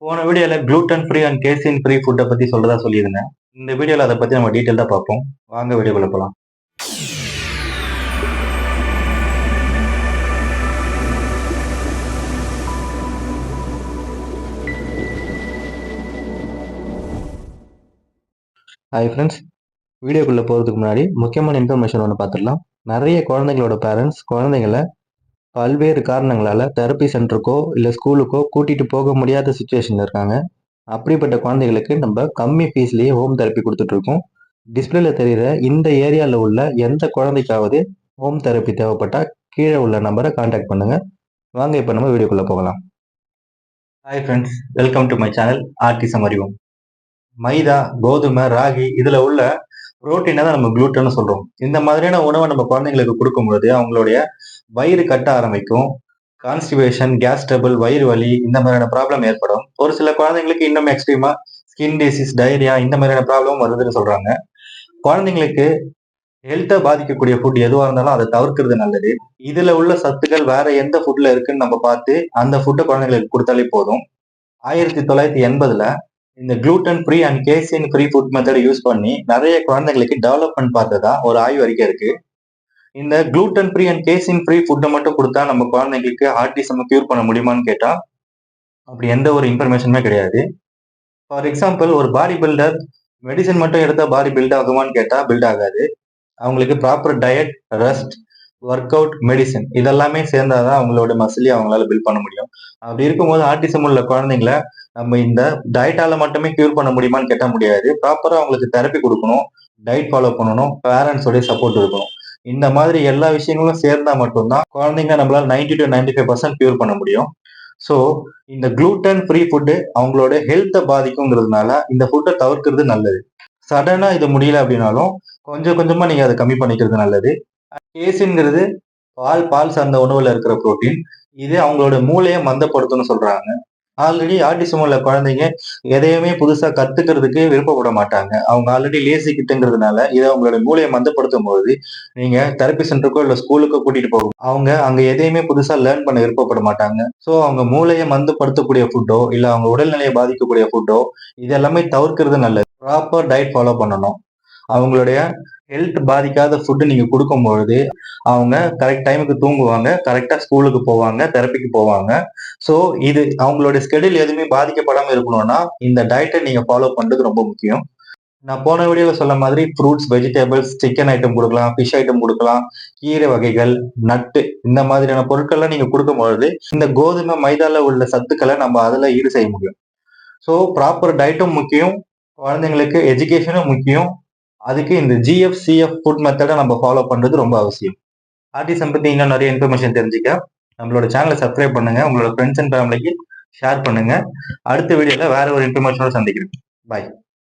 போன வீடியோல gluten free and கேசின் free ஃபுட்டை பத்தி சொல்றதா சொல்லியிருந்தேன். இந்த வீடியோல அதை பத்தி நம்ம டீட்டெயிலா பார்ப்போம். வாங்க வீடியோக்குள்ள போலாம். ஹாய் ஃப்ரெண்ட்ஸ், வீடியோக்குள்ள போறதுக்கு முன்னாடி முக்கியமான இன்ஃபர்மேஷன் ஒன்று பார்த்துடலாம். நிறைய குழந்தைங்களோட பேரண்ட்ஸ் குழந்தைங்களை பல்வேறு காரணங்களால தெரப்பி சென்டருக்கோ இல்லை ஸ்கூலுக்கோ கூட்டிட்டு போக முடியாத சுச்சுவேஷன்ல இருக்காங்க. அப்படிப்பட்ட குழந்தைகளுக்கு நம்ம கம்மி ஃபீஸ்லேயே ஹோம் தெரப்பி கொடுத்துட்டு இருக்கோம். டிஸ்பிளேல தெரிகிற இந்த ஏரியாவில் உள்ள எந்த குழந்தைக்காவது ஹோம் தெரப்பி தேவைப்பட்டா கீழே உள்ள நம்பரை கான்டாக்ட் பண்ணுங்க. வாங்க இப்போ நம்ம வீடியோக்குள்ள போகலாம். Hi friends, welcome to my channel autism அறிவோம். மைதா, கோதுமை, ராகி இதுல உள்ள புரோட்டீனை தான் நம்ம குளூட்டன் சொல்றோம். இந்த மாதிரியான உணவை நம்ம குழந்தைங்களுக்கு கொடுக்கும்போது அவங்களுடைய வயிறு கட்ட ஆரம்பிக்கும். கான்ஸ்டிபேஷன், கேஸ் ட்ரபிள், வயிறு வலி இந்த மாதிரியான ப்ராப்ளம் ஏற்படும். ஒரு சில குழந்தைங்களுக்கு இன்னும் எக்ஸ்ட்ரீமா ஸ்கின் டிசீஸ், டைரியா இந்த மாதிரியான ப்ராப்ளம் வருதுன்னு சொல்றாங்க. குழந்தைங்களுக்கு ஹெல்த்தை பாதிக்கக்கூடிய ஃபுட் எதுவாக இருந்தாலும் அதை தவிர்க்கிறது நல்லது. இதுல உள்ள சத்துக்கள் வேற எந்த ஃபுட்ல இருக்குன்னு நம்ம பார்த்து அந்த ஃபுட்டை குழந்தைங்களுக்கு கொடுத்தாலே போதும். 1980ல இந்த gluten free and கேசின் free food method use பண்ணி நிறைய குழந்தைங்களுக்கு டெவலப்மெண்ட் பார்த்ததா ஒரு ஆய்வு அறிக்கை இருக்கு. இந்த குளூட்டன் ஃப்ரீ அண்ட் கேசின் ஃப்ரீ ஃபுட்டை மட்டும் கொடுத்தா நம்ம குழந்தைங்களுக்கு ஆர்டிசம் கியூர் பண்ண முடியுமான்னு கேட்டா அப்படி எந்த ஒரு இன்ஃபர்மேஷனுமே கிடையாது. ஃபார் எக்ஸாம்பிள், ஒரு பாடி பில்டர் மெடிசன் மட்டும் எடுத்தா பாடி பில்ட் ஆகுமான்னு கேட்டா பில்ட் ஆகாது. அவங்களுக்கு proper diet, rest, work out, medicine இதெல்லாமே சேர்ந்தாதான் அவங்களோட மசிலி அவங்களால பில்ட் பண்ண முடியும். அப்படி இருக்கும்போது ஆர்டிசம் உள்ள குழந்தைங்களை நம்ம இந்த டயட்டால மட்டுமே கியூர் பண்ண முடியுமான்னு கேட்ட முடியாது. ப்ராப்பரா அவங்களுக்கு தெரப்பி கொடுக்கணும், டயட் ஃபாலோ பண்ணணும், பேரண்ட்ஸோடைய சப்போர்ட் இருக்கணும். இந்த மாதிரி எல்லா விஷயங்களும் சேர்ந்தா மட்டும்தான் குழந்தைங்க நம்மளால 90 to 95% கியூர் பண்ண முடியும். ஸோ இந்த குளூட்டன் ஃப்ரீ ஃபுட்டு அவங்களோட ஹெல்த்தை பாதிக்குங்கிறதுனால இந்த ஃபுட்டை தவிர்க்கிறது நல்லது. சடனா இது முடியல அப்படின்னாலும் கொஞ்சம் கொஞ்சமா நீங்க அதை கம்மி பண்ணிக்கிறது நல்லது. கேசின்ங்கிறது பால் சார்ந்த உணவுல இருக்கிற புரோட்டீன். இது அவங்களோட மூளையை மந்தப்படுத்தும்னு சொல்றாங்க. ஆல்ரெடி ஆர்டிசம் உள்ள குழந்தைங்க எதையுமே புதுசா கத்துக்கிறதுக்கு விருப்பப்பட மாட்டாங்க. அவங்க ஆல்ரெடி லேசி கிட்டுங்கிறதுனால இதை அவங்களோட மூளையை மந்தப்படுத்தும் போது நீங்க தெரப்பி சென்டருக்கோ இல்ல ஸ்கூலுக்கோ கூட்டிட்டு போகும் அவங்க அங்க எதையுமே புதுசா லேர்ன் பண்ண விருப்பப்பட மாட்டாங்க. ஸோ அவங்க மூளையை மந்தப்படுத்தக்கூடிய ஃபுட்டோ இல்ல அவங்க உடல்நிலையை பாதிக்கக்கூடிய ஃபுட்டோ இது எல்லாமே தவிர்க்கிறது நல்லது. ப்ராப்பர் டயட் ஃபாலோ பண்ணணும். அவங்களுடைய ஹெல்த் பாதிக்காத ஃபுட்டு நீங்க கொடுக்கும்பொழுது அவங்க கரெக்ட் டைமுக்கு தூங்குவாங்க, கரெக்டா ஸ்கூலுக்கு போவாங்க, தெரப்பிக்கு போவாங்க. ஸோ இது அவங்களுடைய ஸ்கெடியூல் எதுவுமே பாதிக்கப்படாம இருக்கணும்னா இந்த டயட்டை நீங்க ஃபாலோ பண்றது ரொம்ப முக்கியம். நான் போன வீடியோல சொன்ன மாதிரி ஃப்ரூட்ஸ், வெஜிடபிள்ஸ், சிக்கன் ஐட்டம் கொடுக்கலாம், ஃபிஷ் ஐட்டம் கொடுக்கலாம், கீரை வகைகள், நட்டு இந்த மாதிரியான பொருட்கள்லாம் நீங்க கொடுக்கும்பொழுது இந்த கோதுமை, மைதால உள்ள சத்துக்களை நம்ம அதுல ஈடு செய்ய முடியும். ஸோ ப்ராப்பர் டயட்டும் முக்கியம், குழந்தைங்களுக்கு எஜுகேஷனும் முக்கியம். அதுக்கு இந்த GFCF ஃபுட் மெத்தடை நம்ம ஃபாலோ பண்றது ரொம்ப அவசியம். ஆர்டிசம் பத்தி இன்னும் நிறைய இன்ஃபர்மேஷன் தெரிஞ்சுக்க நம்மளோட சேனலை சப்ஸ்கிரைப் பண்ணுங்க, உங்களோட ஃப்ரெண்ட்ஸ் அண்ட் ஃபேமிலிக்கு ஷேர் பண்ணுங்க. அடுத்த வீடியோல வேற ஒரு இன்ஃபர்மேஷனோட சந்திக்கிறேன். பாய்.